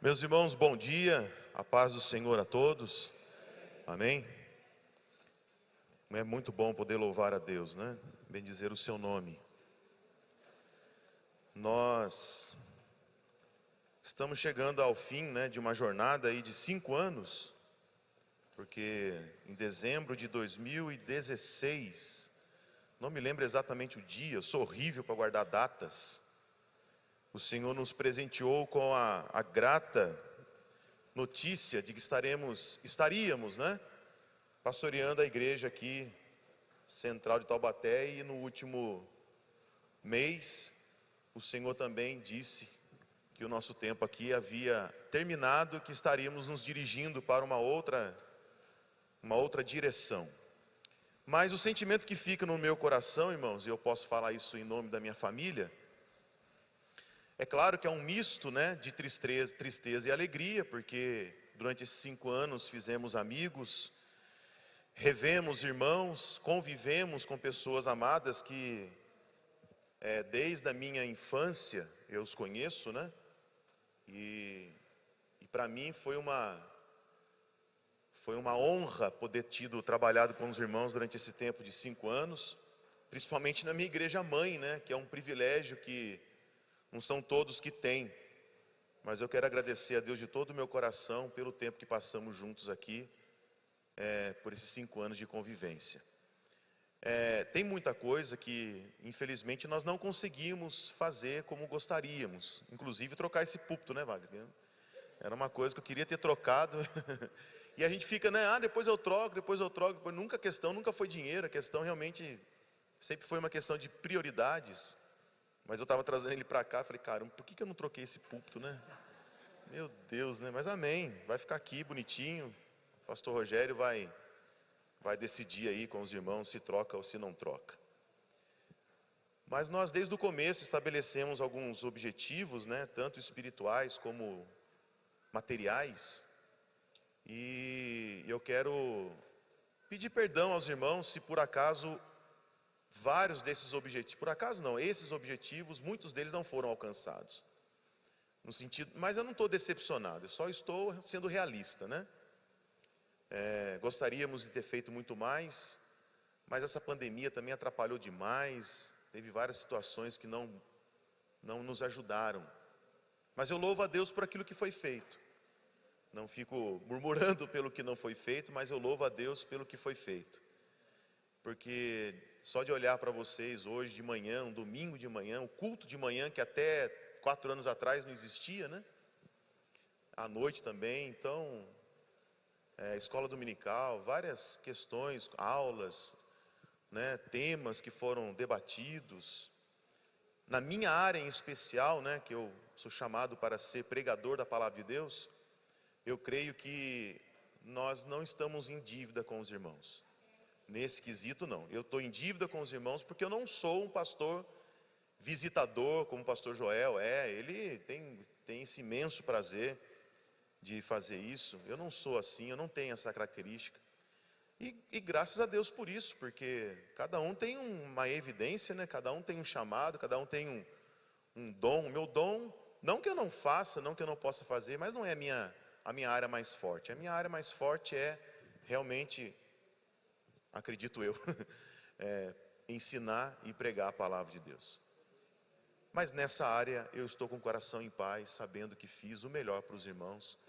Meus irmãos, bom dia, a paz do Senhor a todos, amém? É muito bom poder louvar a Deus, né? Bendizer o seu nome. Nós estamos chegando ao fim, né, de uma jornada aí de 5 anos, porque em dezembro de 2016, não me lembro exatamente o dia, eu sou horrível para guardar datas, o Senhor nos presenteou com a grata notícia de que estaríamos, né, pastoreando a igreja aqui, central de Taubaté, e no último mês, o Senhor também disse que o nosso tempo aqui havia terminado, que estaríamos nos dirigindo para uma outra direção. Mas o sentimento que fica no meu coração, irmãos, e eu posso falar isso em nome da minha família, é claro que é um misto, né, de tristeza e alegria, porque durante esses 5 anos fizemos amigos, revemos irmãos, convivemos com pessoas amadas que desde a minha infância eu os conheço, né? E para mim foi uma honra poder trabalhado com os irmãos durante esse tempo de 5 anos, principalmente na minha igreja mãe, né? Que é um privilégio que não são todos que têm, mas eu quero agradecer a Deus de todo o meu coração pelo tempo que passamos juntos aqui, por esses 5 anos de convivência. Tem muita coisa que, infelizmente, nós não conseguimos fazer como gostaríamos, inclusive trocar esse púlpito, né, Wagner? Era uma coisa que eu queria ter trocado, e a gente fica, né, depois eu troco, depois a questão nunca foi dinheiro, a questão realmente sempre foi uma questão de prioridades. Mas eu estava trazendo ele para cá, falei, caramba, por que eu não troquei esse púlpito, né? Meu Deus, né? Mas amém, vai ficar aqui bonitinho. O pastor Rogério vai decidir aí com os irmãos se troca ou se não troca. Mas nós desde o começo estabelecemos alguns objetivos, né? Tanto espirituais como materiais. E eu quero pedir perdão aos irmãos se por acaso vários desses objetivos, por acaso não, esses objetivos, muitos deles não foram alcançados. No sentido, mas eu não estou decepcionado, eu só estou sendo realista, né? Gostaríamos de ter feito muito mais, mas essa pandemia também atrapalhou demais, teve várias situações que não nos ajudaram. Mas eu louvo a Deus por aquilo que foi feito. Não fico murmurando pelo que não foi feito, mas eu louvo a Deus pelo que foi feito. Porque só de olhar para vocês hoje de manhã, um domingo de manhã, o culto de manhã, que até 4 anos atrás não existia, né? À noite também, então, escola dominical, várias questões, aulas, né? Temas que foram debatidos. Na minha área em especial, né? Que eu sou chamado para ser pregador da palavra de Deus, eu creio que nós não estamos em dívida com os irmãos. Nesse quesito não, eu estou em dívida com os irmãos porque eu não sou um pastor visitador como o pastor Joel ele tem esse imenso prazer de fazer isso. Eu não sou assim, eu não tenho essa característica e graças a Deus por isso, porque cada um tem uma evidência, né? Cada um tem um chamado, cada um tem um dom. O meu dom, não que eu não faça, não que eu não possa fazer, mas não é a minha área mais forte. A minha área mais forte é realmente, acredito eu, ensinar e pregar a palavra de Deus. Mas nessa área eu estou com o coração em paz, sabendo que fiz o melhor para os irmãos.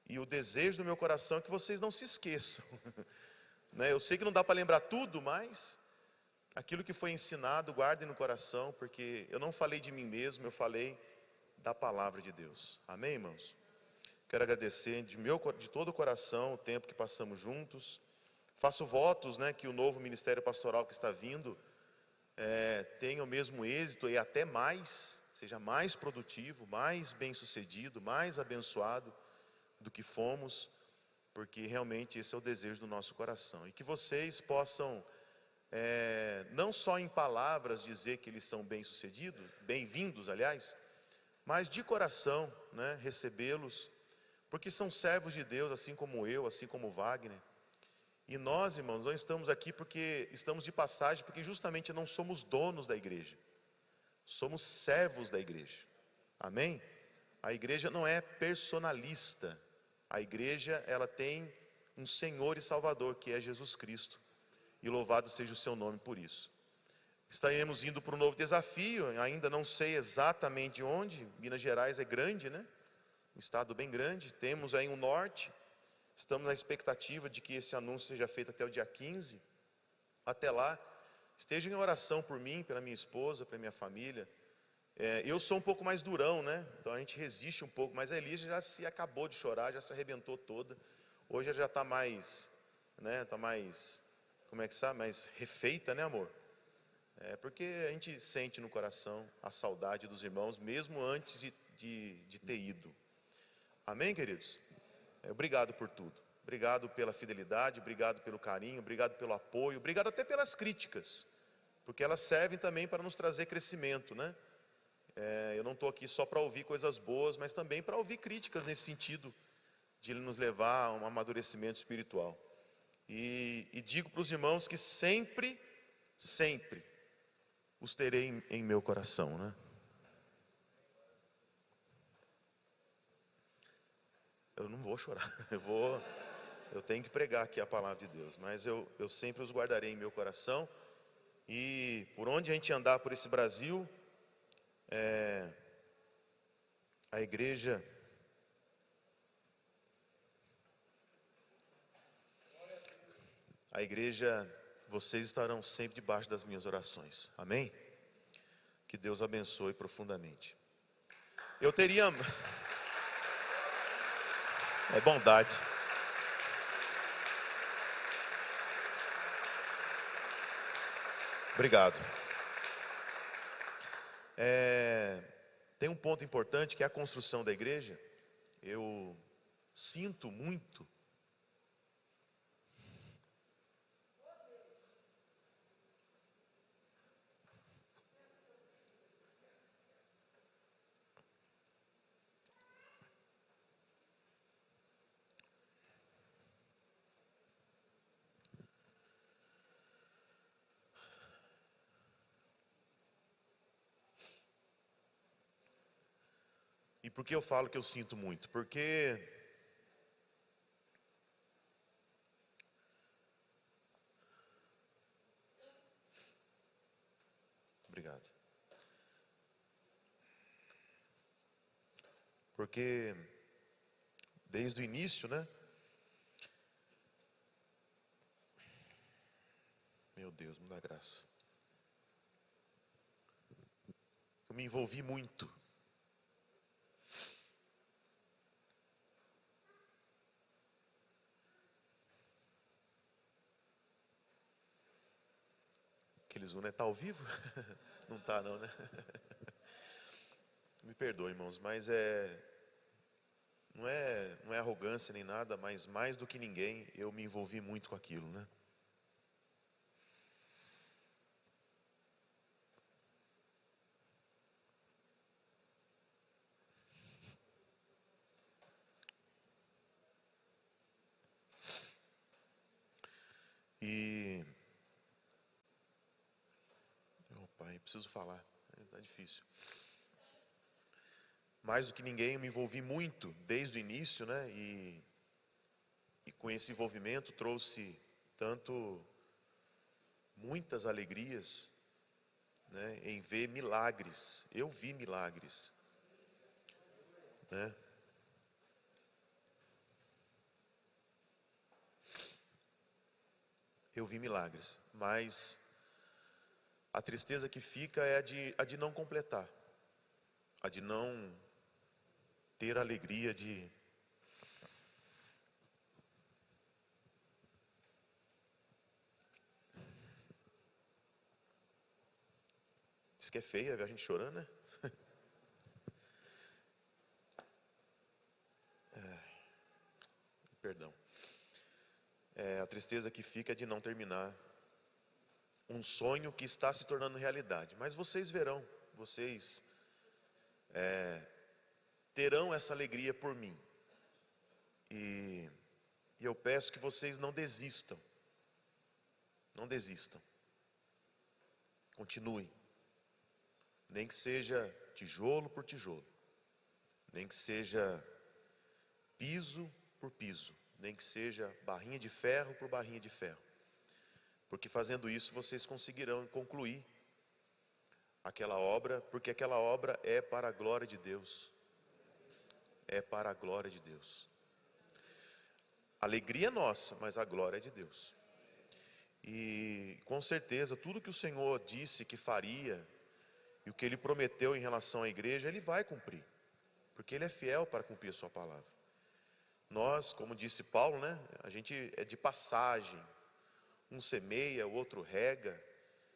E o desejo do meu coração é que vocês não se esqueçam. Né? Eu sei que não dá para lembrar tudo, mas aquilo que foi ensinado, guardem no coração, porque eu não falei de mim mesmo, eu falei da palavra de Deus. Amém, irmãos? Quero agradecer de todo o coração o tempo que passamos juntos. Faço votos, né, que o novo ministério pastoral que está vindo tenha o mesmo êxito e até mais, seja mais produtivo, mais bem-sucedido, mais abençoado do que fomos, porque realmente esse é o desejo do nosso coração. E que vocês possam, não só em palavras dizer que eles são bem-sucedidos, bem-vindos, aliás, mas de coração, né, recebê-los, porque são servos de Deus, assim como eu, assim como o Wagner. E nós, irmãos, não estamos aqui porque estamos de passagem, porque justamente não somos donos da igreja. Somos servos da igreja. Amém? a igreja não é personalista. A igreja, ela tem um Senhor e Salvador, que é Jesus Cristo. E louvado seja o seu nome por isso. Estaremos indo para um novo desafio, ainda não sei exatamente onde. Minas Gerais é grande, né? Um estado bem grande. Temos aí um norte. Estamos na expectativa de que esse anúncio seja feito até o dia 15. Até lá, estejam em oração por mim, pela minha esposa, pela minha família. Eu sou um pouco mais durão, né? Então a gente resiste um pouco, mas a Elisa já se acabou de chorar, já se arrebentou toda. Hoje ela já está mais, né? Está mais, como é que está? Mais refeita, né, amor? Porque a gente sente no coração a saudade dos irmãos, mesmo antes de ter ido. Amém, queridos? Obrigado por tudo. Obrigado pela fidelidade, obrigado pelo carinho, obrigado pelo apoio, obrigado até pelas críticas, porque elas servem também para nos trazer crescimento, né? Eu não estou aqui só para ouvir coisas boas, mas também para ouvir críticas nesse sentido, de nos levar a um amadurecimento espiritual. E digo para os irmãos que sempre, sempre os terei em meu coração, né? Eu não vou chorar, eu tenho que pregar aqui a palavra de Deus, mas eu sempre os guardarei em meu coração. E por onde a gente andar por esse Brasil, a igreja vocês estarão sempre debaixo das minhas orações, amém? Que Deus abençoe profundamente. Eu teria, é bondade. Obrigado. Tem um ponto importante que é a construção da igreja. Eu sinto muito E por que eu falo que eu sinto muito? Porque obrigado. Porque desde o início, né? Meu Deus, me dá graça. Eu me envolvi muito. Aqueles né? Tá ao vivo? Não tá não, né? Me perdoe, irmãos, mas não é arrogância nem nada, mas mais do que ninguém, eu me envolvi muito com aquilo, né? E meu pai, preciso falar, tá difícil. Mais do que ninguém, eu me envolvi muito desde o início, né? E com esse envolvimento trouxe muitas alegrias, né? Em ver milagres. Eu vi milagres, né? Eu vi milagres, mas a tristeza que fica é a de não completar, a de não ter a alegria de diz que é feia ver a gente chorando, né? Perdão. A tristeza que fica é de não terminar um sonho que está se tornando realidade. Mas vocês verão, vocês terão essa alegria por mim. E eu peço que vocês não desistam. Não desistam. Continuem. Nem que seja tijolo por tijolo. nem que seja piso por piso, nem que seja barrinha de ferro por barrinha de ferro, porque fazendo isso vocês conseguirão concluir aquela obra, porque aquela obra é para a glória de Deus, é para a glória de Deus. Alegria nossa, mas a glória é de Deus. E com certeza tudo que o Senhor disse que faria e o que Ele prometeu em relação à igreja, Ele vai cumprir, porque Ele é fiel para cumprir a sua palavra. Nós, como disse Paulo, né, a gente é de passagem, um semeia, o outro rega,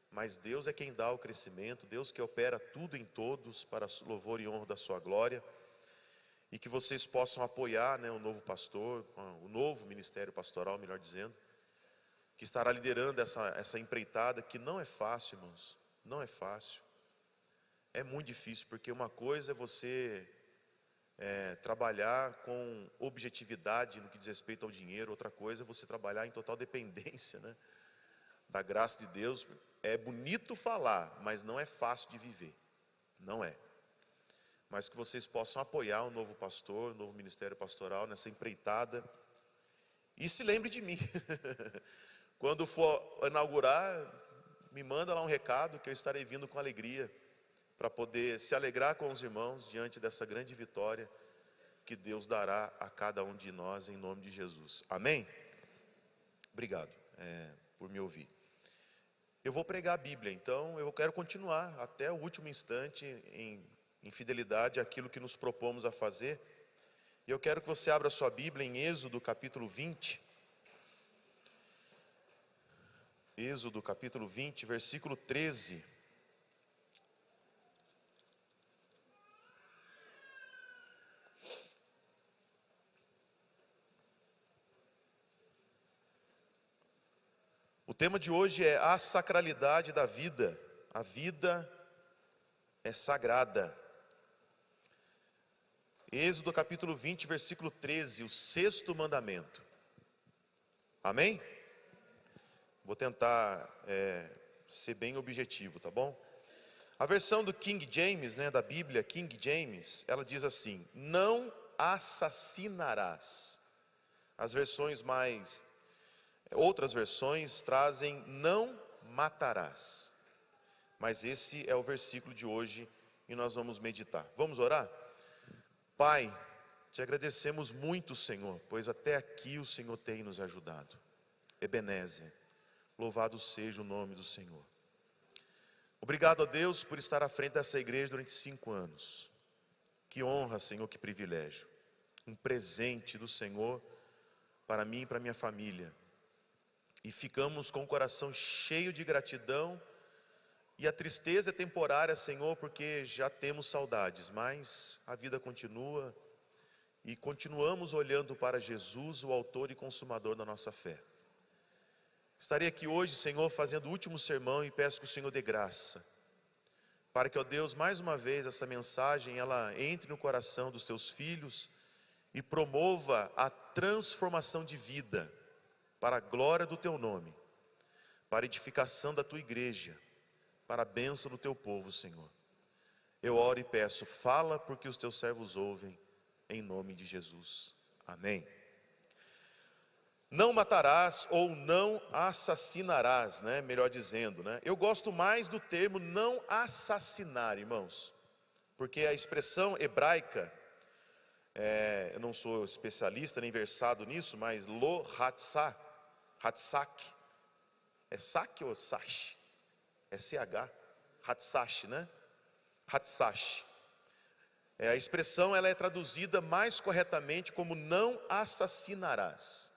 mas Deus é quem dá o crescimento, Deus que opera tudo em todos para louvor e honra da sua glória, e que vocês possam apoiar, né, o novo pastor, o novo ministério pastoral, melhor dizendo, que estará liderando essa empreitada, que não é fácil, irmãos, não é fácil, é muito difícil, porque uma coisa é você trabalhar com objetividade no que diz respeito ao dinheiro, outra coisa é você trabalhar em total dependência, né, da graça de Deus. É bonito falar, mas não é fácil de viver, não é. Mas que vocês possam apoiar o novo pastor, o novo ministério pastoral nessa empreitada, e se lembre de mim, quando for inaugurar, me manda lá um recado que eu estarei vindo com alegria, para poder se alegrar com os irmãos diante dessa grande vitória que Deus dará a cada um de nós em nome de Jesus. Amém? Obrigado por me ouvir. Eu vou pregar a Bíblia, então eu quero continuar até o último instante em fidelidade àquilo que nos propomos a fazer. E eu quero que você abra sua Bíblia em Êxodo capítulo 20. Êxodo capítulo 20, versículo 13. O tema de hoje é a sacralidade da vida. A vida é sagrada. Êxodo capítulo 20, versículo 13, o sexto mandamento. Amém? Vou tentar ser bem objetivo, tá bom? A versão do King James, né, da Bíblia, King James, ela diz assim: não assassinarás. Outras versões trazem não matarás. Mas esse é o versículo de hoje e nós vamos meditar. Vamos orar? Pai, te agradecemos muito, Senhor, pois até aqui o Senhor tem nos ajudado. Ebenezer, louvado seja o nome do Senhor. Obrigado a Deus por estar à frente dessa igreja durante 5 anos. Que honra, Senhor, que privilégio. Um presente do Senhor para mim e para minha família. E ficamos com o coração cheio de gratidão. E a tristeza é temporária, Senhor, porque já temos saudades, mas a vida continua e continuamos olhando para Jesus, o autor e consumador da nossa fé. Estarei aqui hoje, Senhor, fazendo o último sermão e peço que o Senhor dê graça, para que, ó Deus, mais uma vez essa mensagem ela entre no coração dos teus filhos e promova a transformação de vida para a glória do teu nome, para a edificação da tua igreja, para a bênção do teu povo, Senhor. Eu oro e peço, fala porque os teus servos ouvem, em nome de Jesus. Amém. Não matarás ou não assassinarás, né? Melhor dizendo, né? Eu gosto mais do termo não assassinar, irmãos, porque a expressão hebraica, eu não sou especialista nem versado nisso, mas lo hatzah, hatzak, é sak ou sash? É CH, hatsash, né? Hatsash. A expressão ela é traduzida mais corretamente como não assassinarás.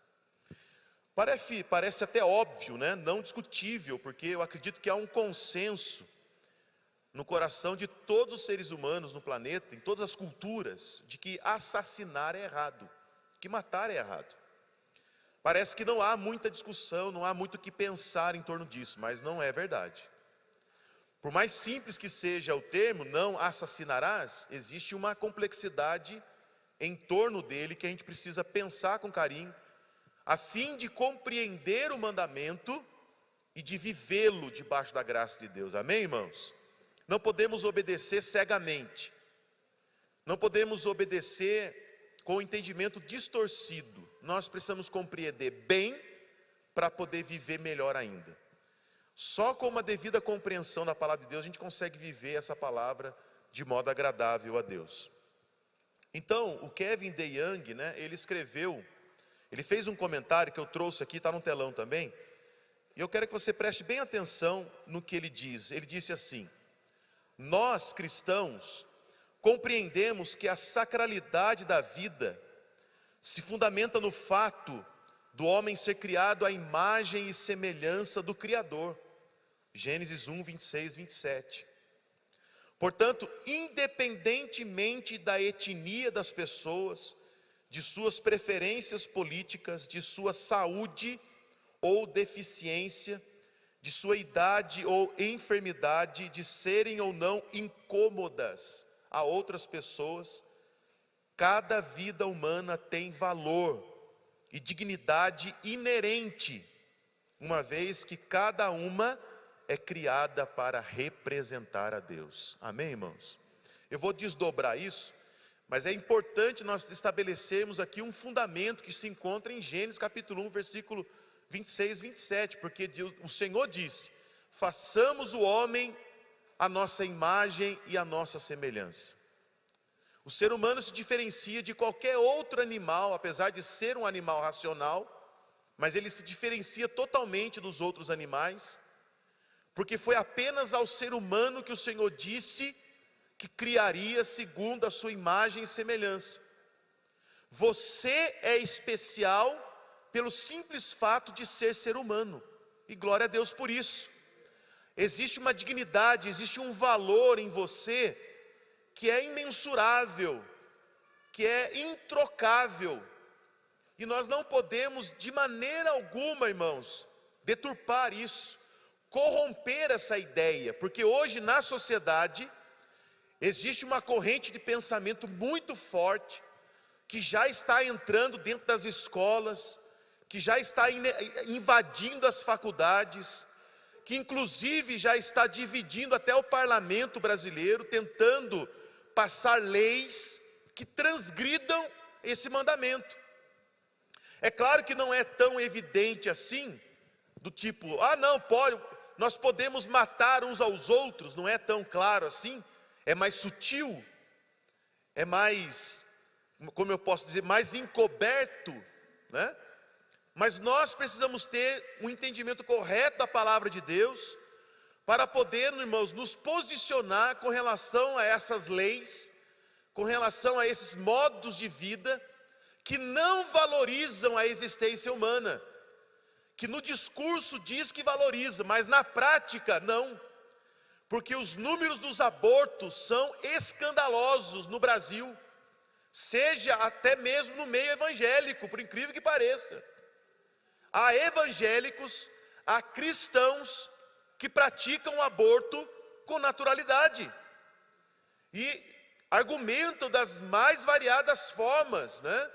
Parece até óbvio, né? Não discutível, porque eu acredito que há um consenso no coração de todos os seres humanos no planeta, em todas as culturas, de que assassinar é errado, que matar é errado. Parece que não há muita discussão, não há muito o que pensar em torno disso, mas não é verdade. Por mais simples que seja o termo, não assassinarás, existe uma complexidade em torno dele que a gente precisa pensar com carinho, a fim de compreender o mandamento e de vivê-lo debaixo da graça de Deus. Amém, irmãos? Não podemos obedecer cegamente. Não podemos obedecer com o entendimento distorcido. Nós precisamos compreender bem para poder viver melhor ainda. Só com uma devida compreensão da palavra de Deus a gente consegue viver essa palavra de modo agradável a Deus. Então, o Kevin DeYoung, ele fez um comentário que eu trouxe aqui, está no telão também, e eu quero que você preste bem atenção no que ele diz. Ele disse assim: nós cristãos compreendemos que a sacralidade da vida se fundamenta no fato do homem ser criado à imagem e semelhança do Criador. Gênesis 1, 26, 27. Portanto, independentemente da etnia das pessoas, de suas preferências políticas, de sua saúde ou deficiência, de sua idade ou enfermidade, de serem ou não incômodas a outras pessoas, cada vida humana tem valor e dignidade inerente, uma vez que cada uma é criada para representar a Deus. Amém, irmãos? Eu vou desdobrar isso, mas é importante nós estabelecermos aqui um fundamento que se encontra em Gênesis capítulo 1, versículo 26, 27, porque o Senhor disse: façamos o homem a nossa imagem e a nossa semelhança. O ser humano se diferencia de qualquer outro animal, apesar de ser um animal racional, mas ele se diferencia totalmente dos outros animais, porque foi apenas ao ser humano que o Senhor disse que criaria segundo a sua imagem e semelhança. Você é especial pelo simples fato de ser humano, e glória a Deus por isso. Existe uma dignidade, existe um valor em você que é imensurável, que é introcável, e nós não podemos de maneira alguma, irmãos, deturpar isso, corromper essa ideia, porque hoje na sociedade existe uma corrente de pensamento muito forte, que já está entrando dentro das escolas, que já está invadindo as faculdades, que inclusive já está dividindo até o parlamento brasileiro, tentando passar leis que transgridam esse mandamento. É claro que não é tão evidente assim, do tipo, não, nós podemos matar uns aos outros, não é tão claro assim, é mais sutil, é mais, como eu posso dizer, mais encoberto, né? Mas nós precisamos ter um entendimento correto da palavra de Deus, para poder, irmãos, nos posicionar com relação a essas leis, com relação a esses modos de vida, que não valorizam a existência humana, que no discurso diz que valoriza, mas na prática não, porque os números dos abortos são escandalosos no Brasil, seja até mesmo no meio evangélico, por incrível que pareça. Há evangélicos, há cristãos que praticam o aborto com naturalidade e argumentam das mais variadas formas, né?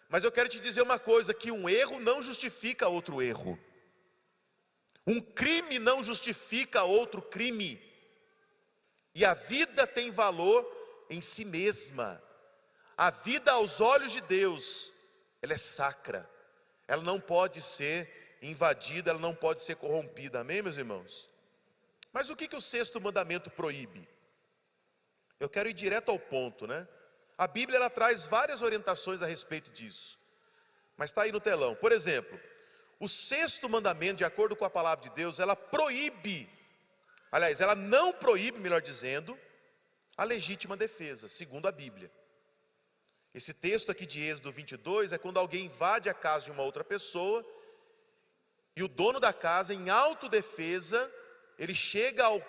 Mas eu quero te dizer uma coisa, que um erro não justifica outro erro, um crime não justifica outro crime, e a vida tem valor em si mesma. A vida aos olhos de Deus, ela é sacra, ela não pode ser invadida, ela não pode ser corrompida. Amém, meus irmãos? Mas o que o sexto mandamento proíbe? Eu quero ir direto ao ponto, né? A Bíblia, ela traz várias orientações a respeito disso, mas está aí no telão. Por exemplo, o sexto mandamento, de acordo com a palavra de Deus, ela não proíbe, melhor dizendo, a legítima defesa, segundo a Bíblia. Esse texto aqui de Êxodo 22 é quando alguém invade a casa de uma outra pessoa, e o dono da casa, em autodefesa, ele chega ao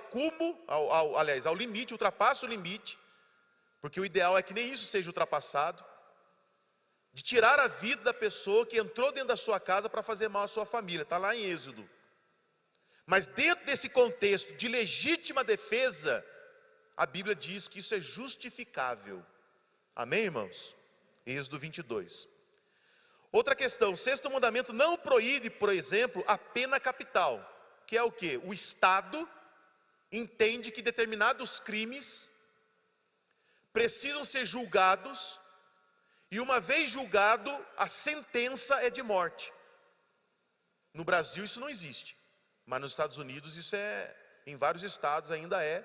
ao limite, ultrapassa o limite, porque o ideal é que nem isso seja ultrapassado, de tirar a vida da pessoa que entrou dentro da sua casa para fazer mal à sua família. Está lá em Êxodo. Mas dentro desse contexto de legítima defesa, a Bíblia diz que isso é justificável. Amém, irmãos? Êxodo 22. Outra questão, o sexto mandamento não proíbe, por exemplo, a pena capital, que é o quê? O Estado entende que determinados crimes precisam ser julgados, e uma vez julgado, a sentença é de morte. No Brasil isso não existe, mas nos Estados Unidos isso em vários estados ainda é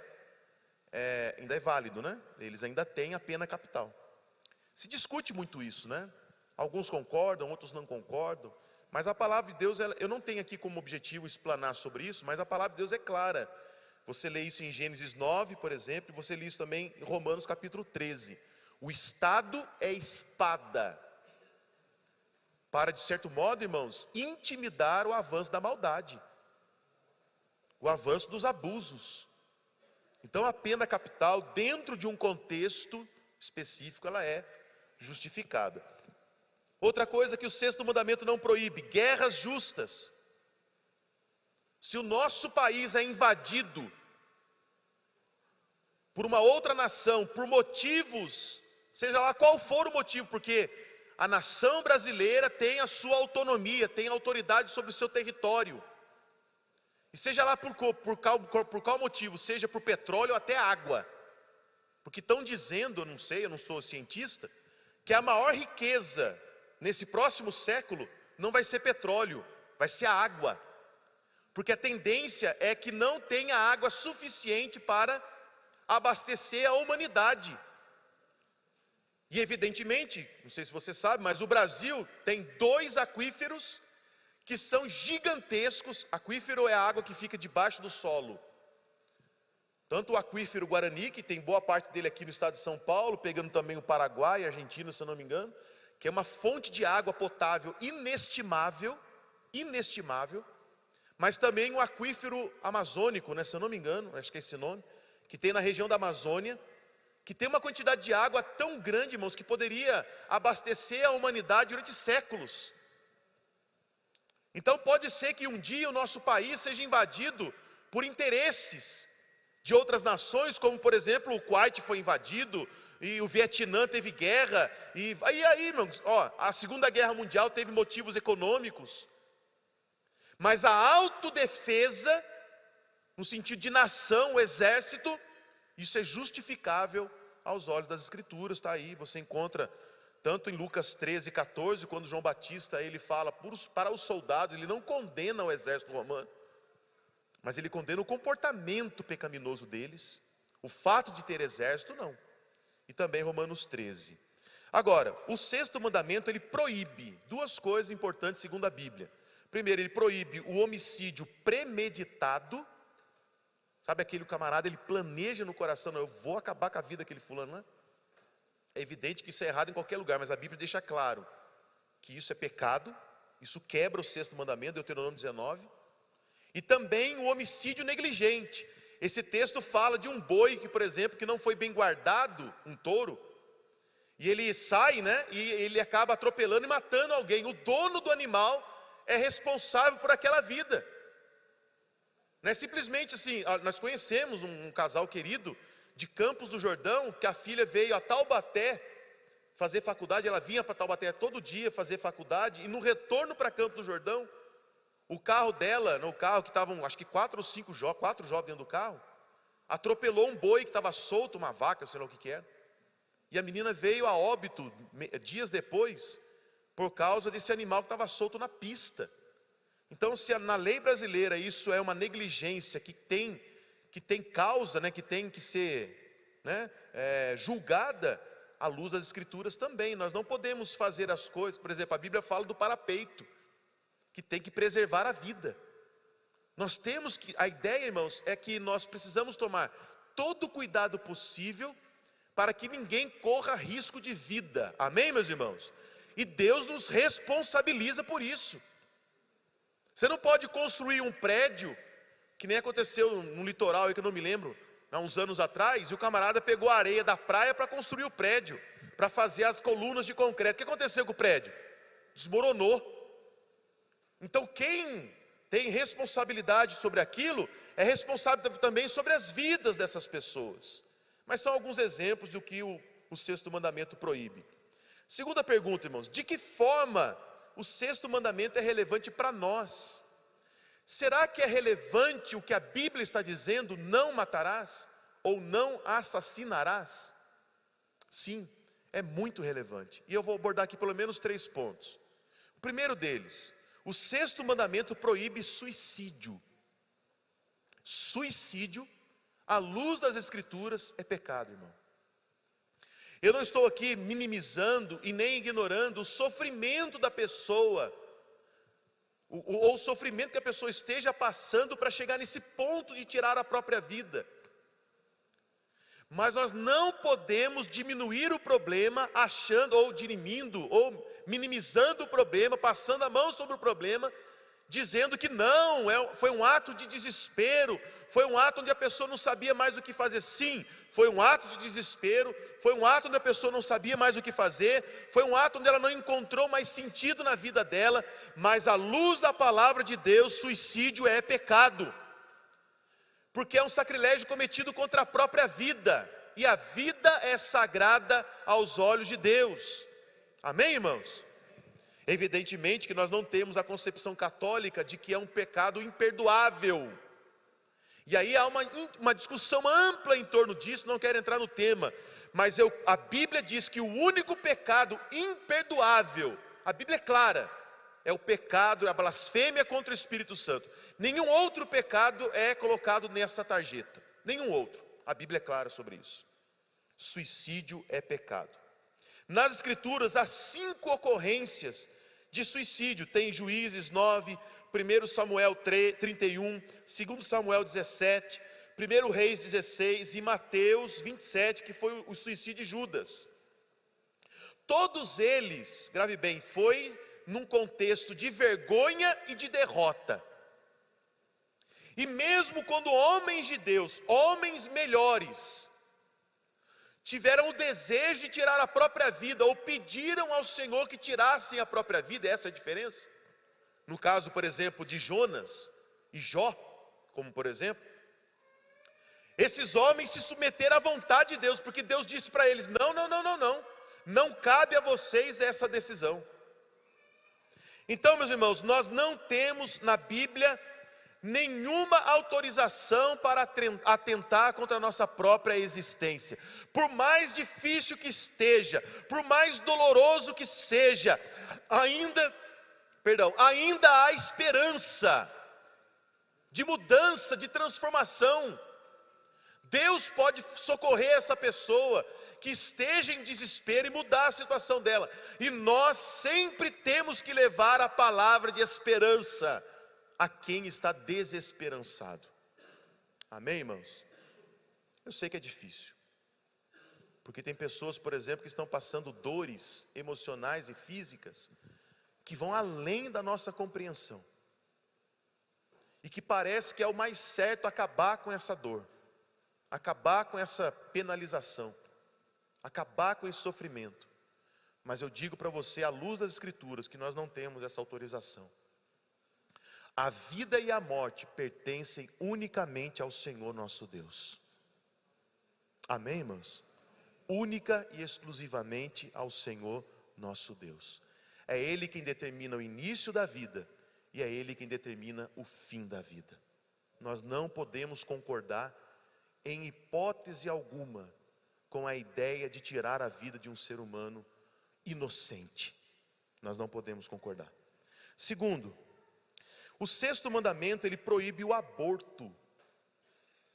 válido, né? Eles ainda têm a pena capital. Se discute muito isso, né? Alguns concordam, outros não concordam, mas a palavra de Deus, eu não tenho aqui como objetivo explanar sobre isso, mas a palavra de Deus é clara. Você lê isso em Gênesis 9, por exemplo, e você lê isso também em Romanos capítulo 13. O Estado é espada, para, de certo modo, irmãos, intimidar o avanço da maldade, o avanço dos abusos. Então a pena capital, dentro de um contexto específico, ela é justificada. Outra coisa que o sexto mandamento não proíbe: guerras justas. Se o nosso país é invadido por uma outra nação, por motivos, seja lá qual for o motivo, porque a nação brasileira tem a sua autonomia, tem autoridade sobre o seu território, e seja lá por qual motivo, seja por petróleo ou até água, porque estão dizendo, eu não sei, eu não sou cientista, que a maior riqueza nesse próximo século não vai ser petróleo, vai ser a água, porque a tendência é que não tenha água suficiente para abastecer a humanidade. E evidentemente, não sei se você sabe, mas o Brasil tem 2 aquíferos que são gigantescos. Aquífero é a água que fica debaixo do solo. Tanto o aquífero Guarani, que tem boa parte dele aqui no estado de São Paulo, pegando também o Paraguai e Argentina, se eu não me engano, que é uma fonte de água potável inestimável, mas também o aquífero amazônico, né, se eu não me engano, acho que é esse nome, que tem na região da Amazônia, que tem uma quantidade de água tão grande, irmãos, que poderia abastecer a humanidade durante séculos. Então pode ser que um dia o nosso país seja invadido por interesses de outras nações, como por exemplo o Kuwait foi invadido, e o Vietnã teve guerra, e aí irmãos, a Segunda Guerra Mundial teve motivos econômicos, mas a autodefesa, no sentido de nação, o exército, isso é justificável aos olhos das Escrituras. Está aí, você encontra tanto em Lucas 13, 14, quando João Batista ele fala para os soldados, ele não condena o exército romano, mas ele condena o comportamento pecaminoso deles, o fato de ter exército não. E também Romanos 13. Agora, o sexto mandamento ele proíbe 2 coisas importantes segundo a Bíblia. Primeiro, ele proíbe o homicídio premeditado. Sabe aquele camarada, ele planeja no coração, não, eu vou acabar com a vida daquele fulano, né? É evidente que isso é errado em qualquer lugar, mas a Bíblia deixa claro que isso é pecado, isso quebra o sexto mandamento, Deuteronômio 19. E também o homicídio negligente. Esse texto fala de um boi que, por exemplo, que não foi bem guardado, um touro, e ele sai, né, e ele acaba atropelando e matando alguém. O dono do animal é responsável por aquela vida. Não é simplesmente assim, nós conhecemos um casal querido de Campos do Jordão, que a filha veio a Taubaté fazer faculdade, ela vinha para Taubaté todo dia fazer faculdade, e no retorno para Campos do Jordão, o carro dela, no carro que estavam acho que 4 ou 5 jovens, 4 jovens dentro do carro, atropelou um boi que estava solto, uma vaca, sei lá o que era, e a menina veio a óbito dias depois, por causa desse animal que estava solto na pista. Então, se na lei brasileira isso é uma negligência que tem causa, né, que tem que ser, né, julgada à luz das Escrituras também. Nós não podemos fazer as coisas, por exemplo, a Bíblia fala do parapeito, que tem que preservar a vida. Nós temos que, a ideia, irmãos, é que nós precisamos tomar todo o cuidado possível para que ninguém corra risco de vida. Amém, meus irmãos? E Deus nos responsabiliza por isso. Você não pode construir um prédio, que nem aconteceu no litoral, que eu não me lembro, há uns anos atrás, e o camarada pegou a areia da praia para construir o prédio, para fazer as colunas de concreto. O que aconteceu com o prédio? Desmoronou. Então quem tem responsabilidade sobre aquilo, é responsável também sobre as vidas dessas pessoas. Mas são alguns exemplos do que o sexto mandamento proíbe. Segunda pergunta, irmãos, de que forma o sexto mandamento é relevante para nós? Será que é relevante o que a Bíblia está dizendo, não matarás? Ou não assassinarás? Sim, é muito relevante. E eu vou abordar aqui pelo menos 3 pontos. O primeiro deles, o 6º mandamento proíbe suicídio. Suicídio, à luz das Escrituras, é pecado, irmão. Eu não estou aqui minimizando e nem ignorando o sofrimento da pessoa, ou o sofrimento que a pessoa esteja passando para chegar nesse ponto de tirar a própria vida. Mas nós não podemos diminuir o problema achando, ou dirimindo, ou minimizando o problema, passando a mão sobre o problema, dizendo que não, foi um ato de desespero, foi um ato onde a pessoa não sabia mais o que fazer. Sim, foi um ato de desespero, foi um ato onde a pessoa não sabia mais o que fazer, foi um ato onde ela não encontrou mais sentido na vida dela, mas à luz da palavra de Deus, suicídio é pecado. Porque é um sacrilégio cometido contra a própria vida, e a vida é sagrada aos olhos de Deus. Amém, irmãos? Evidentemente que nós não temos a concepção católica de que é um pecado imperdoável. E aí há uma discussão ampla em torno disso, não quero entrar no tema, mas a Bíblia diz que o único pecado imperdoável, a Bíblia é clara, é o pecado, a blasfêmia contra o Espírito Santo. Nenhum outro pecado é colocado nessa tarjeta, nenhum outro. A Bíblia é clara sobre isso. Suicídio é pecado. Nas Escrituras há 5 ocorrências de suicídio. Tem Juízes 9, 1 Samuel 31, 2 Samuel 17, 1 Reis 16 e Mateus 27, que foi o suicídio de Judas. Todos eles, grave bem, foi num contexto de vergonha e de derrota. E mesmo quando homens de Deus, homens melhores, tiveram o desejo de tirar a própria vida, ou pediram ao Senhor que tirassem a própria vida, essa é a diferença. No caso, por exemplo, de Jonas e Jó, como por exemplo, esses homens se submeteram à vontade de Deus, porque Deus disse para eles: não cabe a vocês essa decisão. Então, meus irmãos, nós não temos na Bíblia nenhuma autorização para atentar contra a nossa própria existência. Por mais difícil que esteja, por mais doloroso que seja, ainda há esperança de mudança, de transformação. Deus pode socorrer essa pessoa que esteja em desespero e mudar a situação dela. E nós sempre temos que levar a palavra de esperança a quem está desesperançado. Amém, irmãos? Eu sei que é difícil, porque tem pessoas, por exemplo, que estão passando dores emocionais e físicas que vão além da nossa compreensão, e que parece que é o mais certo acabar com essa dor, acabar com essa penalização, acabar com esse sofrimento. Mas eu digo para você, à luz das Escrituras, que nós não temos essa autorização. A vida e a morte pertencem unicamente ao Senhor nosso Deus. Amém, irmãos? Única e exclusivamente ao Senhor nosso Deus. É Ele quem determina o início da vida, e é Ele quem determina o fim da vida. Nós não podemos concordar em hipótese alguma com a ideia de tirar a vida de um ser humano inocente. Nós não podemos concordar. Segundo, o 6º mandamento, ele proíbe o aborto.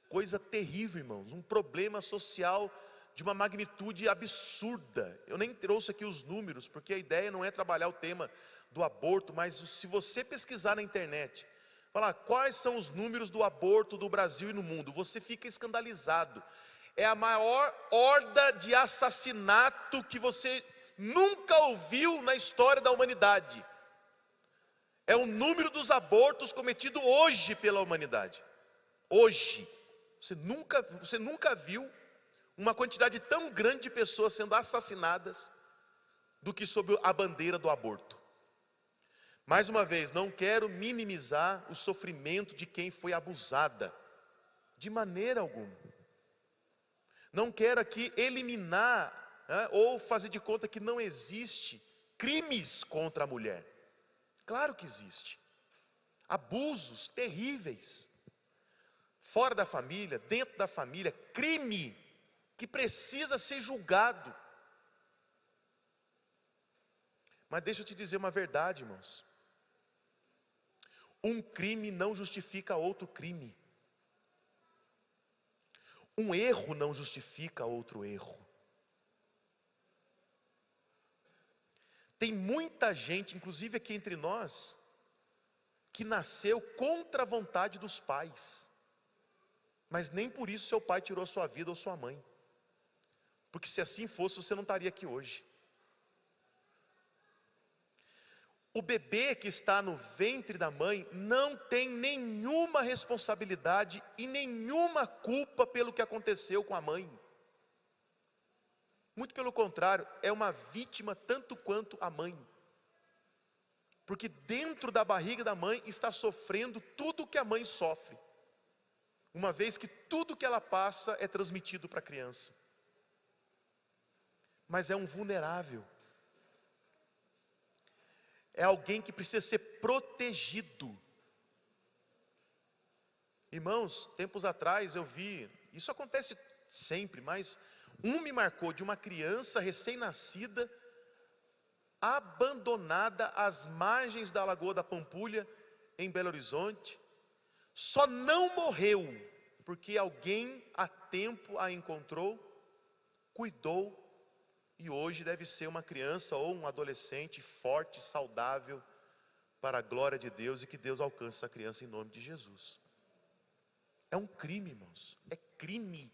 Coisa terrível, irmãos, um problema social de uma magnitude absurda. Eu nem trouxe aqui os números, porque a ideia não é trabalhar o tema do aborto, mas se você pesquisar na internet, falar quais são os números do aborto do Brasil e no mundo, você fica escandalizado. É a maior horda de assassinato que você nunca ouviu na história da humanidade. É o número dos abortos cometidos hoje pela humanidade. Hoje. Você nunca viu uma quantidade tão grande de pessoas sendo assassinadas do que sob a bandeira do aborto. Mais uma vez, não quero minimizar o sofrimento de quem foi abusada, de maneira alguma. Não quero aqui eliminar, ou fazer de conta que não existe crimes contra a mulher. Claro que existe. Abusos terríveis. Fora da família, dentro da família, crime que precisa ser julgado. Mas deixa eu te dizer uma verdade, irmãos. Um crime não justifica outro crime. Um erro não justifica outro erro. Tem muita gente, inclusive aqui entre nós, que nasceu contra a vontade dos pais. Mas nem por isso seu pai tirou sua vida ou sua mãe. Porque se assim fosse, você não estaria aqui hoje. O bebê que está no ventre da mãe não tem nenhuma responsabilidade e nenhuma culpa pelo que aconteceu com a mãe. Muito pelo contrário, é uma vítima tanto quanto a mãe. Porque dentro da barriga da mãe está sofrendo tudo o que a mãe sofre. Uma vez que tudo que ela passa é transmitido para a criança. Mas é um vulnerável. É alguém que precisa ser protegido. Irmãos, tempos atrás eu vi, isso acontece sempre, mas me marcou, de uma criança recém-nascida, abandonada às margens da Lagoa da Pampulha, em Belo Horizonte. Só não morreu, porque alguém a tempo a encontrou, cuidou, e hoje deve ser uma criança ou um adolescente forte, saudável, para a glória de Deus, e que Deus alcance essa criança em nome de Jesus. É um crime, irmãos, é crime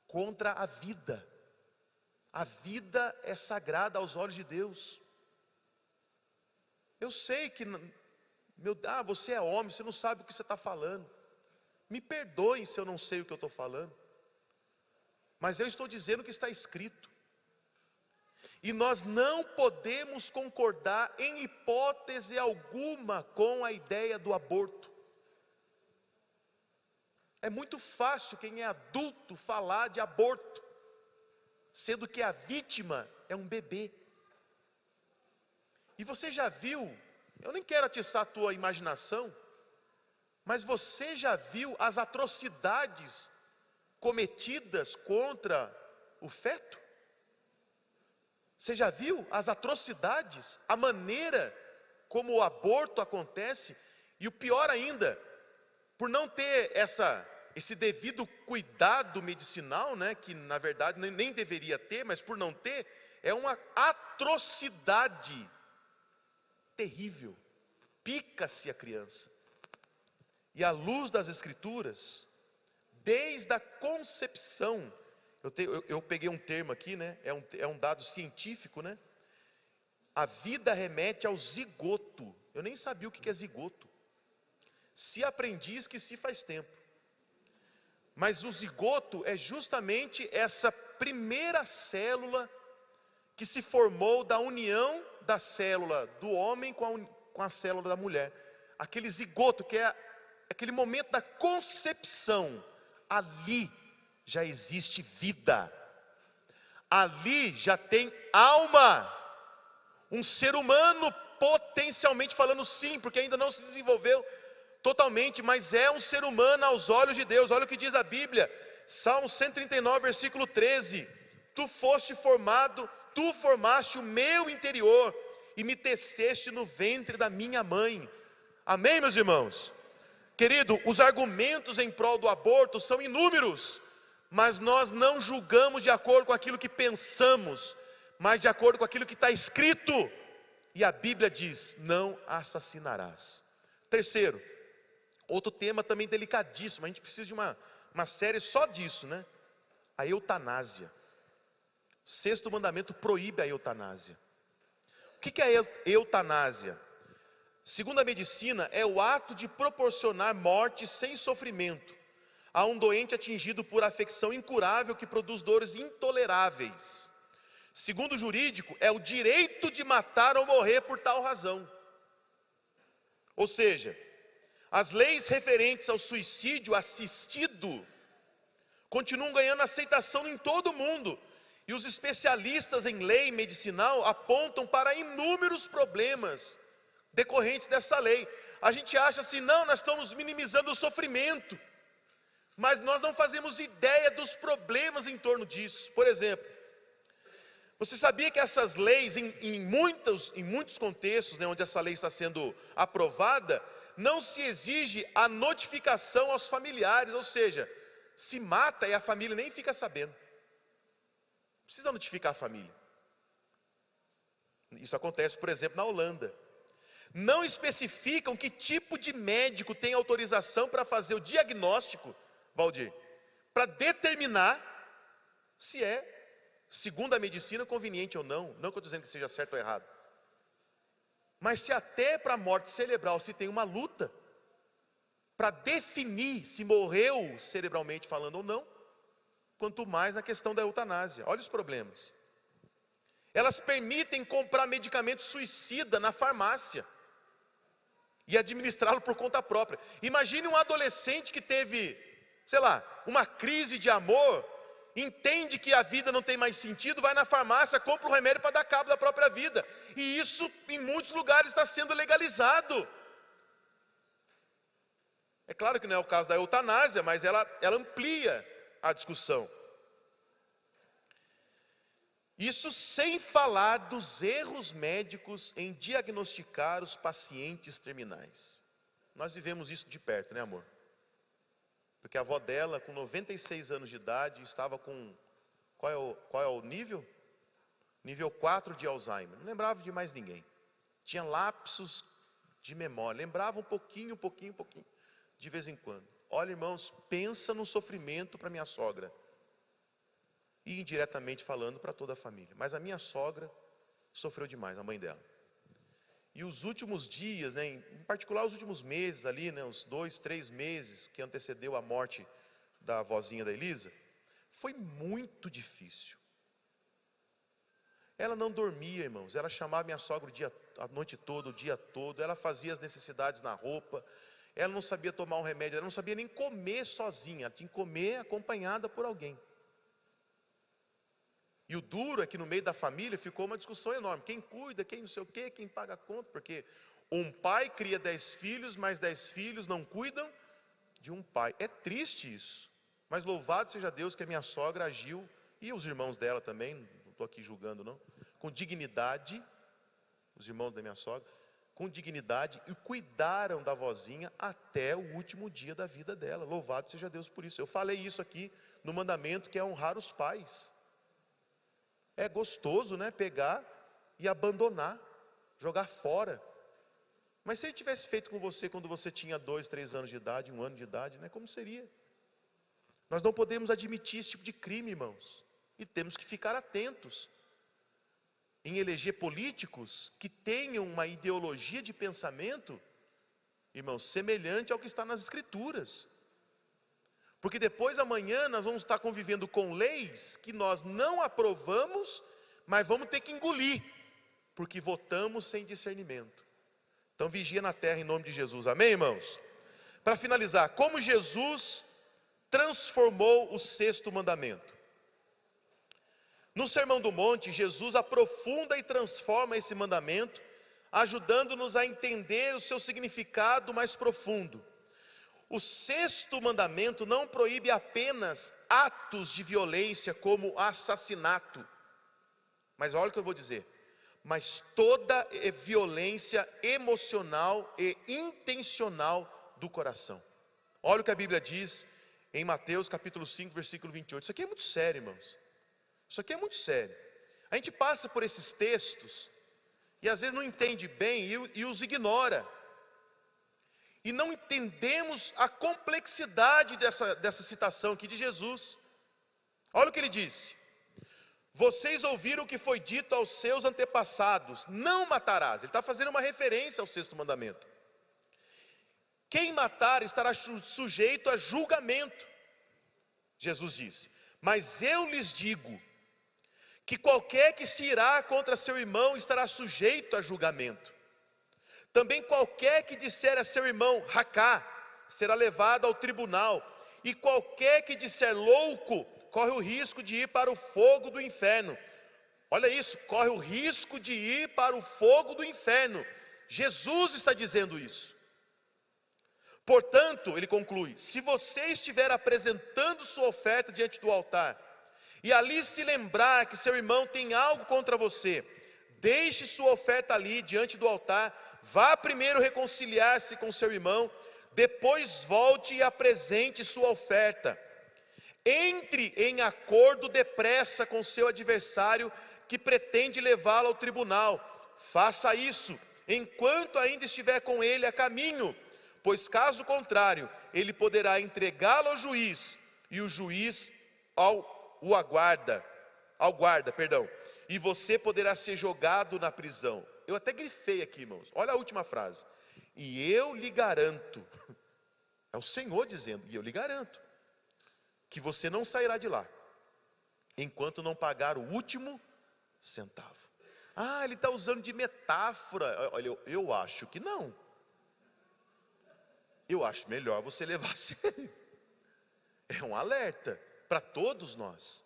contra a vida. A vida é sagrada aos olhos de Deus. Eu sei que, você é homem, você não sabe o que você está falando. Me perdoem se eu não sei o que eu estou falando. Mas eu estou dizendo o que está escrito. E nós não podemos concordar em hipótese alguma com a ideia do aborto. É muito fácil quem é adulto falar de aborto, sendo que a vítima é um bebê. E você já viu, eu nem quero atiçar a tua imaginação, mas você já viu as atrocidades cometidas contra o feto? Você já viu as atrocidades, a maneira como o aborto acontece? E o pior ainda, por não ter esse devido cuidado medicinal, né, que na verdade nem deveria ter, mas por não ter, é uma atrocidade terrível. Pica-se a criança. E à luz das Escrituras, desde a concepção, eu peguei um termo aqui, né? É um dado científico, né? A vida remete ao zigoto. Eu nem sabia o que é zigoto. Se aprendi, esqueci faz tempo. Mas o zigoto é justamente essa primeira célula que se formou da união da célula do homem com a célula da mulher. Aquele zigoto que é aquele momento da concepção. Ali já existe vida, ali já tem alma, um ser humano potencialmente falando, sim, porque ainda não se desenvolveu totalmente, mas é um ser humano aos olhos de Deus. Olha o que diz a Bíblia, Salmo 139, versículo 13, tu formaste o meu interior, e me teceste no ventre da minha mãe. Amém, meus irmãos? Querido, os argumentos em prol do aborto são inúmeros, mas nós não julgamos de acordo com aquilo que pensamos, mas de acordo com aquilo que está escrito. E a Bíblia diz, não assassinarás. Terceiro, outro tema também delicadíssimo, a gente precisa de uma série só disso, né? A eutanásia. O sexto mandamento proíbe a eutanásia. O que é a eutanásia? Segundo a medicina, é o ato de proporcionar morte sem sofrimento a um doente atingido por afecção incurável que produz dores intoleráveis. Segundo o jurídico, é o direito de matar ou morrer por tal razão. Ou seja, as leis referentes ao suicídio assistido continuam ganhando aceitação em todo o mundo. E os especialistas em lei medicinal apontam para inúmeros problemas decorrentes dessa lei. A gente acha assim, não, nós estamos minimizando o sofrimento, mas nós não fazemos ideia dos problemas em torno disso. Por exemplo, Você sabia que essas leis, em muitos contextos, né, onde essa lei está sendo aprovada, não se exige a notificação aos familiares, ou seja, se mata e a família nem fica sabendo. Não precisa notificar a família. Isso acontece, por exemplo, na Holanda. Não especificam que tipo de médico tem autorização para fazer o diagnóstico, Valdir, para determinar se é, segundo a medicina, conveniente ou não. Não que eu estou dizendo que seja certo ou errado. Mas se até para a morte cerebral se tem uma luta para definir se morreu cerebralmente falando ou não, quanto mais na questão da eutanásia. Olha os problemas. Elas permitem comprar medicamento suicida na farmácia e administrá-lo por conta própria. Imagine um adolescente que teve, sei lá, uma crise de amor, entende que a vida não tem mais sentido, vai na farmácia, compra um remédio para dar cabo da própria vida. E isso em muitos lugares está sendo legalizado. É claro que não é o caso da eutanásia, mas ela amplia a discussão. Isso sem falar dos erros médicos em diagnosticar os pacientes terminais. Nós vivemos isso de perto, né, amor? Porque a avó dela, com 96 anos de idade, estava com... Qual é o nível? Nível 4 de Alzheimer. Não lembrava de mais ninguém. Tinha lapsos de memória. Lembrava um pouquinho, de vez em quando. Olha, irmãos, pensa no sofrimento para minha sogra. E indiretamente falando para toda a família. Mas a minha sogra sofreu demais, a mãe dela. E os últimos dias, né, em particular os últimos meses ali, né, os 2, 3 meses que antecedeu a morte da avózinha da Elisa, foi muito difícil. Ela não dormia, irmãos, ela chamava minha sogra a noite toda, o dia todo, ela fazia as necessidades na roupa, ela não sabia tomar um remédio, ela não sabia nem comer sozinha, ela tinha que comer acompanhada por alguém. E o duro é que no meio da família ficou uma discussão enorme. Quem cuida, quem não sei o quê, quem paga a conta. Porque um pai cria 10 filhos, mas 10 filhos não cuidam de um pai. É triste isso. Mas louvado seja Deus que a minha sogra agiu, e os irmãos dela também, não estou aqui julgando não, com dignidade, os irmãos da minha sogra, com dignidade, e cuidaram da vozinha até o último dia da vida dela. Louvado seja Deus por isso. Eu falei isso aqui no mandamento, que é honrar os pais. É gostoso, né, pegar e abandonar, jogar fora. Mas se ele tivesse feito com você quando você tinha 2, 3 anos de idade, 1 ano de idade, né, como seria? Nós não podemos admitir esse tipo de crime, irmãos. E temos que ficar atentos em eleger políticos que tenham uma ideologia de pensamento, irmãos, semelhante ao que está nas Escrituras. Porque depois, amanhã, nós vamos estar convivendo com leis que nós não aprovamos, mas vamos ter que engolir, porque votamos sem discernimento. Então, vigia na terra em nome de Jesus, amém, irmãos? Para finalizar, como Jesus transformou o 6º mandamento? No Sermão do Monte, Jesus aprofunda e transforma esse mandamento, ajudando-nos a entender o seu significado mais profundo. O 6º mandamento não proíbe apenas atos de violência como assassinato. Mas olha o que eu vou dizer. Mas toda violência emocional e intencional do coração. Olha o que a Bíblia diz em Mateus capítulo 5, versículo 28. Isso aqui é muito sério, irmãos. Isso aqui é muito sério. A gente passa por esses textos e às vezes não entende bem e os ignora. E não entendemos a complexidade dessa citação aqui de Jesus. Olha o que ele disse. Vocês ouviram o que foi dito aos seus antepassados, não matarás. Ele está fazendo uma referência ao 6º mandamento. Quem matar estará sujeito a julgamento. Jesus disse, mas eu lhes digo, que qualquer que se irá contra seu irmão estará sujeito a julgamento. Também qualquer que disser a seu irmão, racá, será levado ao tribunal. E qualquer que disser louco, corre o risco de ir para o fogo do inferno. Olha isso, corre o risco de ir para o fogo do inferno. Jesus está dizendo isso. Portanto, ele conclui, se você estiver apresentando sua oferta diante do altar, e ali se lembrar que seu irmão tem algo contra você, deixe sua oferta ali diante do altar, vá primeiro reconciliar-se com seu irmão, depois volte e apresente sua oferta. Entre em acordo depressa com seu adversário que pretende levá-lo ao tribunal. Faça isso enquanto ainda estiver com ele a caminho, pois caso contrário, ele poderá entregá-lo ao juiz, e o juiz ao guarda, e você poderá ser jogado na prisão. Eu até grifei aqui, irmãos, olha a última frase. E eu lhe garanto, é o Senhor dizendo, e eu lhe garanto, que você não sairá de lá, enquanto não pagar o último centavo. Ah, ele está usando de metáfora. Olha, eu acho que não. Eu acho melhor você levar a sério. É um alerta para todos nós.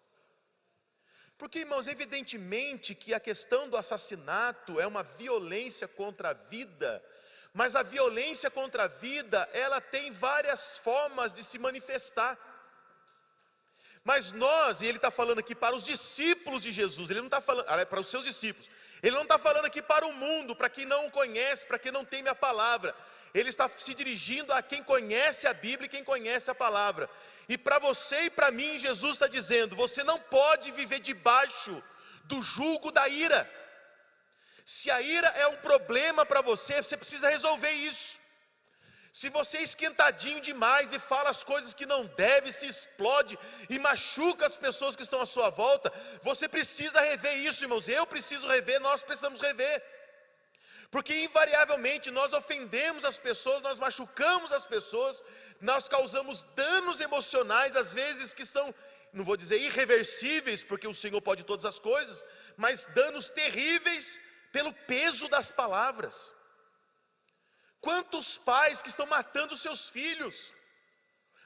Porque, irmãos, evidentemente que a questão do assassinato é uma violência contra a vida, mas a violência contra a vida, ela tem várias formas de se manifestar. Mas nós, e ele está falando aqui para os discípulos de Jesus, ele não está falando, para os seus discípulos, ele não está falando aqui para o mundo, para quem não o conhece, para quem não teme a palavra, ele está se dirigindo a quem conhece a Bíblia e quem conhece a palavra. E para você e para mim, Jesus está dizendo, você não pode viver debaixo do jugo da ira. Se a ira é um problema para você, você precisa resolver isso. Se você é esquentadinho demais e fala as coisas que não deve, se explode e machuca as pessoas que estão à sua volta, você precisa rever isso, irmãos. Eu preciso rever, nós precisamos rever. Porque invariavelmente nós ofendemos as pessoas, nós machucamos as pessoas, nós causamos danos emocionais, às vezes que são, não vou dizer irreversíveis, porque o Senhor pode todas as coisas, mas danos terríveis pelo peso das palavras. Quantos pais que estão matando seus filhos,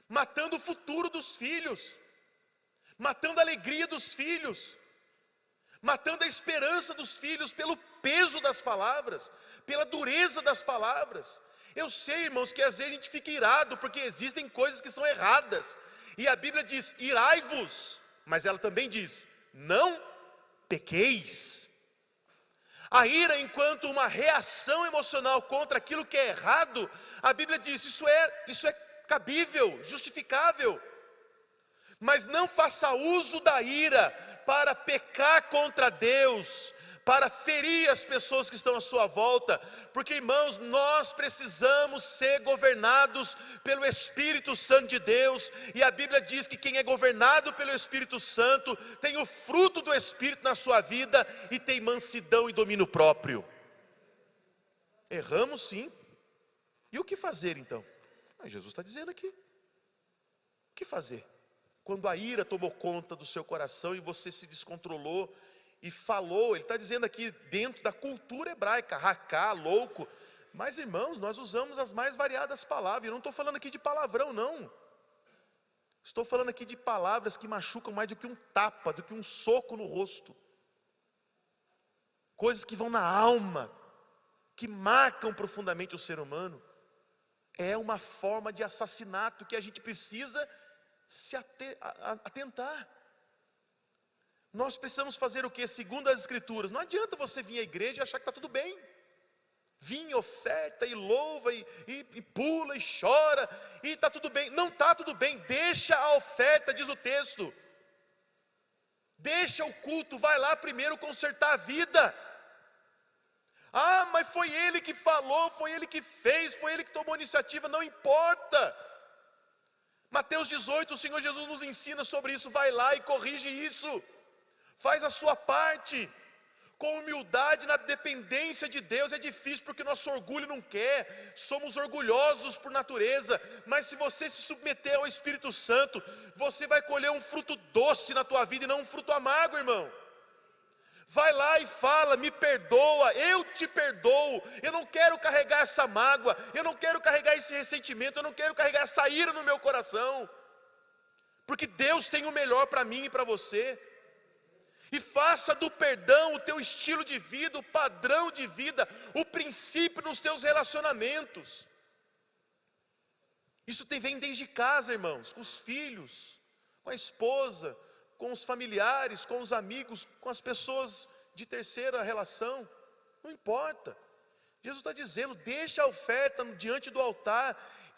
matando o futuro dos filhos, matando a alegria dos filhos, matando a esperança dos filhos pelo peso das palavras, pela dureza das palavras. Eu sei, irmãos, que às vezes a gente fica irado, porque existem coisas que são erradas, e a Bíblia diz, irai-vos, mas ela também diz, não pequeis. A ira, enquanto uma reação emocional contra aquilo que é errado, a Bíblia diz, isso é cabível, justificável. Mas não faça uso da ira para pecar contra Deus, para ferir as pessoas que estão à sua volta, porque, irmãos, nós precisamos ser governados pelo Espírito Santo de Deus, e a Bíblia diz que quem é governado pelo Espírito Santo tem o fruto do Espírito na sua vida e tem mansidão e domínio próprio. Erramos sim, e o que fazer então? Jesus está dizendo aqui, o que fazer? Quando a ira tomou conta do seu coração e você se descontrolou e falou, ele está dizendo aqui dentro da cultura hebraica, racá, louco, mas irmãos, nós usamos as mais variadas palavras, eu não estou falando aqui de palavrão não, estou falando aqui de palavras que machucam mais do que um tapa, do que um soco no rosto, coisas que vão na alma, que marcam profundamente o ser humano, é uma forma de assassinato que a gente precisa se atentar. Nós precisamos fazer o que? Segundo as Escrituras. Não adianta você vir à igreja e achar que está tudo bem. Vinha, oferta e louva e pula e chora e está tudo bem. Não está tudo bem, deixa a oferta, diz o texto. Deixa o culto, vai lá primeiro consertar a vida. Ah, mas foi ele que falou, foi ele que fez, foi ele que tomou iniciativa, não importa. Mateus 18, o Senhor Jesus nos ensina sobre isso, vai lá e corrige isso. Faz a sua parte, com humildade na dependência de Deus. É difícil porque nosso orgulho não quer, somos orgulhosos por natureza, mas se você se submeter ao Espírito Santo, você vai colher um fruto doce na tua vida e não um fruto amargo, irmão. Vai lá e fala, me perdoa, eu te perdoo, eu não quero carregar essa mágoa, eu não quero carregar esse ressentimento, eu não quero carregar essa ira no meu coração, porque Deus tem o melhor para mim e para você. E faça do perdão o teu estilo de vida, o padrão de vida, o princípio nos teus relacionamentos. Isso vem desde casa, irmãos, com os filhos, com a esposa, com os familiares, com os amigos, com as pessoas de terceira relação, não importa. Jesus está dizendo, deixa a oferta diante do altar.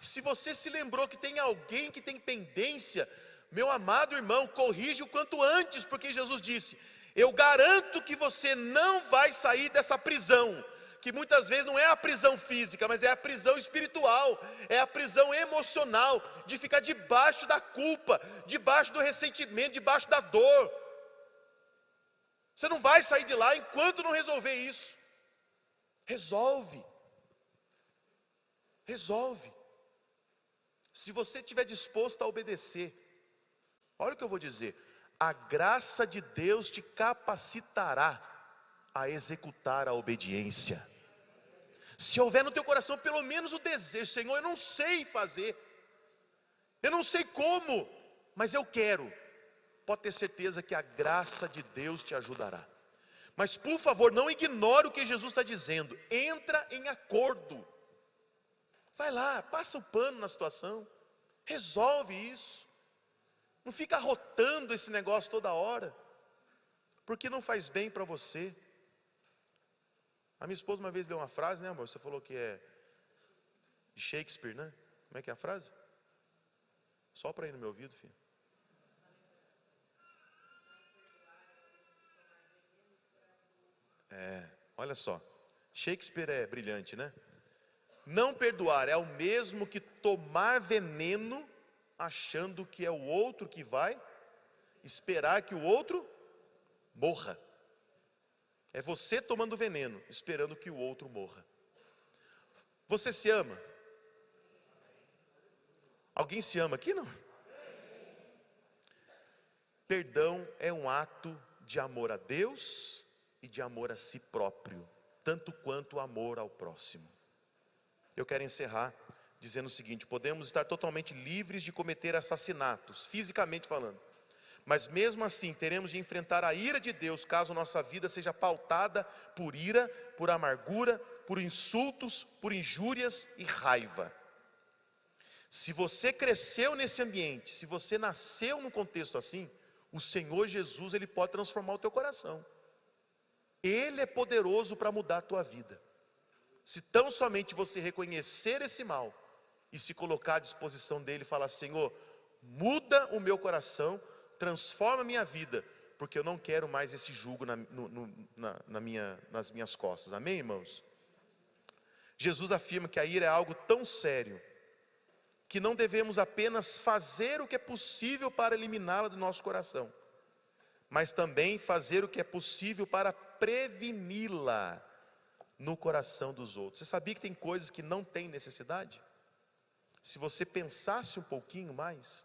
Se você se lembrou que tem alguém que tem pendência, meu amado irmão, corrige o quanto antes, porque Jesus disse, eu garanto que você não vai sair dessa prisão, que muitas vezes não é a prisão física, mas é a prisão espiritual, é a prisão emocional, de ficar debaixo da culpa, debaixo do ressentimento, debaixo da dor. Você não vai sair de lá enquanto não resolver isso. Resolve. Se você estiver disposto a obedecer, olha o que eu vou dizer, a graça de Deus te capacitará a executar a obediência. Se houver no teu coração pelo menos o desejo, Senhor, eu não sei fazer, eu não sei como, mas eu quero, pode ter certeza que a graça de Deus te ajudará. Mas por favor, não ignore o que Jesus está dizendo, entra em acordo, vai lá, passa o pano na situação, resolve isso, não fica arrotando esse negócio toda hora, porque não faz bem para você. A minha esposa uma vez leu uma frase, né amor, você falou que é de Shakespeare, né? Como é que é a frase? Sopra aí no meu ouvido, filho. Olha só, Shakespeare é brilhante, né? Não perdoar é o mesmo que tomar veneno, achando que é o outro que vai esperar que o outro morra. É você tomando veneno, esperando que o outro morra. Você se ama? Alguém se ama aqui, não? Perdão é um ato de amor a Deus e de amor a si próprio, tanto quanto o amor ao próximo. Eu quero encerrar dizendo o seguinte, podemos estar totalmente livres de cometer assassinatos, fisicamente falando, mas mesmo assim teremos de enfrentar a ira de Deus, caso nossa vida seja pautada por ira, por amargura, por insultos, por injúrias e raiva. Se você cresceu nesse ambiente, se você nasceu num contexto assim, o Senhor Jesus, Ele pode transformar o teu coração. Ele é poderoso para mudar a tua vida. Se tão somente você reconhecer esse mal e se colocar à disposição dele e falar, Senhor, muda o meu coração, transforma a minha vida, porque eu não quero mais esse jugo nas minhas costas. Amém, irmãos? Jesus afirma que a ira é algo tão sério, que não devemos apenas fazer o que é possível para eliminá-la do nosso coração, mas também fazer o que é possível para preveni-la no coração dos outros. Você sabia que tem coisas que não tem necessidade? Se você pensasse um pouquinho mais,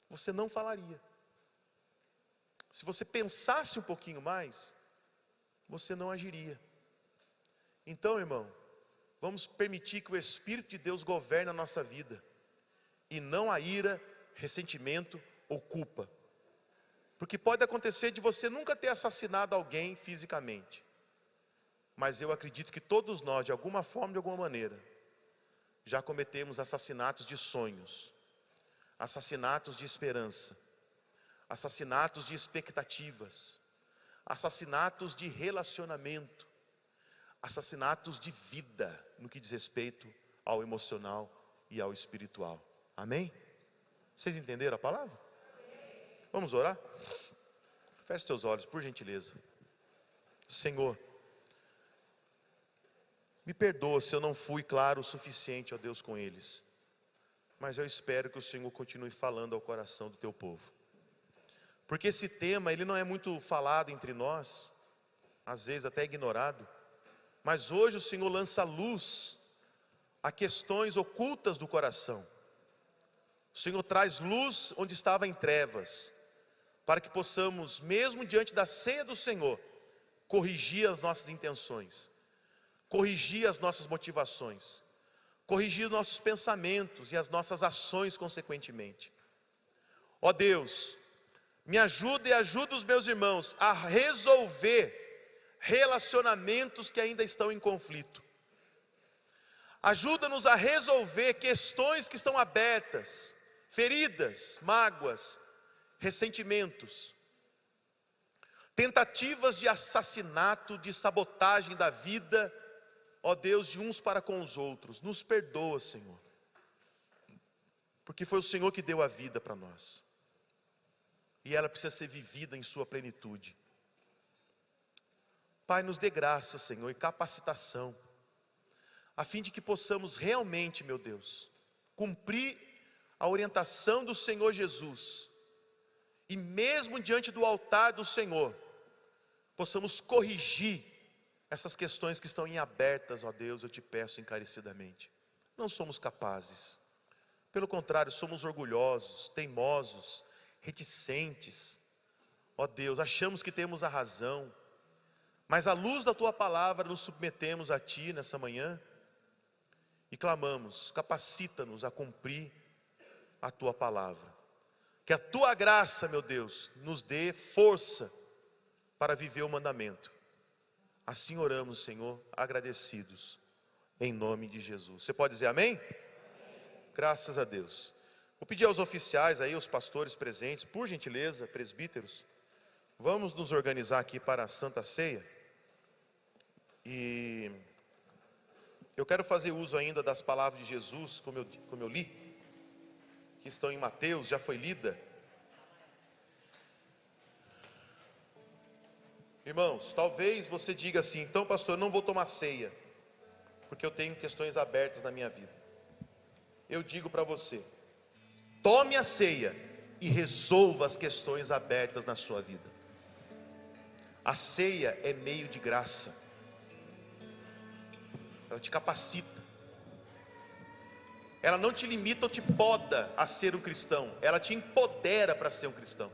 você não falaria. Se você pensasse um pouquinho mais, você não agiria. Então, irmão, vamos permitir que o Espírito de Deus governe a nossa vida, e não a ira, ressentimento ou culpa. Porque pode acontecer de você nunca ter assassinado alguém fisicamente, mas eu acredito que todos nós, de alguma forma, de alguma maneira, já cometemos assassinatos de sonhos, assassinatos de esperança, assassinatos de expectativas, assassinatos de relacionamento, assassinatos de vida, no que diz respeito ao emocional e ao espiritual. Amém? Vocês entenderam a palavra? Vamos orar? Feche seus olhos, por gentileza. Senhor, me perdoa se eu não fui claro o suficiente, ó Deus, com eles, mas eu espero que o Senhor continue falando ao coração do teu povo, porque esse tema, ele não é muito falado entre nós, às vezes até ignorado, mas hoje o Senhor lança luz a questões ocultas do coração. O Senhor traz luz onde estava em trevas, para que possamos, mesmo diante da ceia do Senhor, corrigir as nossas intenções, corrigir as nossas motivações, corrigir os nossos pensamentos e as nossas ações consequentemente. Ó Deus, me ajuda e ajuda os meus irmãos a resolver relacionamentos que ainda estão em conflito. Ajuda-nos a resolver questões que estão abertas, feridas, mágoas, ressentimentos. tentativas de assassinato, de sabotagem da vida, ó Deus, de uns para com os outros. Nos perdoa, Senhor, porque foi o Senhor que deu a vida para nós, e ela precisa ser vivida em sua plenitude. Pai, nos dê graça, Senhor, e capacitação, a fim de que possamos realmente, meu Deus, cumprir a orientação do Senhor Jesus, e mesmo diante do altar do Senhor, possamos corrigir essas questões que estão em abertas, ó Deus, eu te peço encarecidamente. Não somos capazes, pelo contrário, somos orgulhosos, teimosos, reticentes, ó Deus, achamos que temos a razão, mas à luz da Tua palavra nos submetemos a Ti nessa manhã, e clamamos, capacita-nos a cumprir a Tua palavra, que a Tua graça, meu Deus, nos dê força para viver o mandamento. Assim oramos, Senhor, agradecidos, em nome de Jesus. Você pode dizer amém? Graças a Deus. Vou pedir aos oficiais aí, os pastores presentes, por gentileza, presbíteros, vamos nos organizar aqui para a Santa Ceia. E eu quero fazer uso ainda das palavras de Jesus, como eu li, que estão em Mateus, já foi lida. Irmãos, talvez você diga assim: então pastor, eu não vou tomar ceia, porque eu tenho questões abertas na minha vida. Eu digo para você, tome a ceia e resolva as questões abertas na sua vida. A ceia é meio de graça, ela te capacita, ela não te limita ou te poda a ser um cristão, ela te empodera para ser um cristão.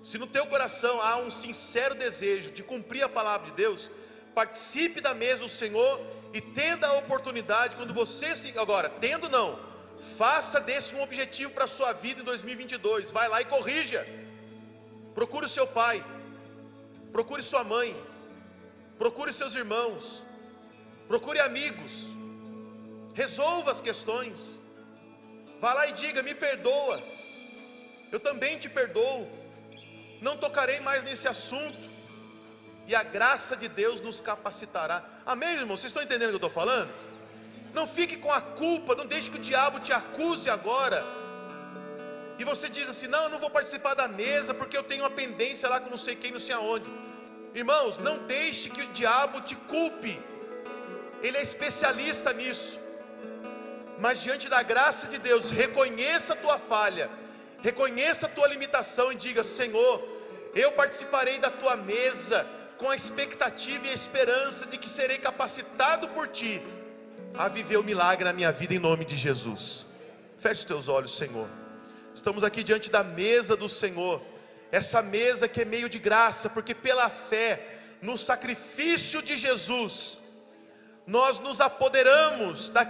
Se no teu coração há um sincero desejo de cumprir a palavra de Deus, participe da mesa do Senhor e tenda a oportunidade, quando você se... Agora, tendo não, faça desse um objetivo para a sua vida em 2022, vai lá e corrija. Procure o seu pai, procure sua mãe, procure seus irmãos, procure amigos, resolva as questões, vá lá e diga: me perdoa, eu também te perdoo, não tocarei mais nesse assunto, e a graça de Deus nos capacitará. Amém, irmãos? Vocês estão entendendo o que eu estou falando? Não fique com a culpa, não deixe que o diabo te acuse agora, e você diz assim: não, eu não vou participar da mesa, porque eu tenho uma pendência lá com não sei quem, não sei aonde. Irmãos, não deixe que o diabo te culpe, ele é especialista nisso, mas diante da graça de Deus, reconheça a tua falha, reconheça a tua limitação e diga: Senhor, eu participarei da tua mesa com a expectativa e a esperança de que serei capacitado por Ti a viver o milagre na minha vida, em nome de Jesus. Feche os teus olhos, Senhor. Estamos aqui diante da mesa do Senhor, essa mesa que é meio de graça, porque pela fé no sacrifício de Jesus, nós nos apoderamos da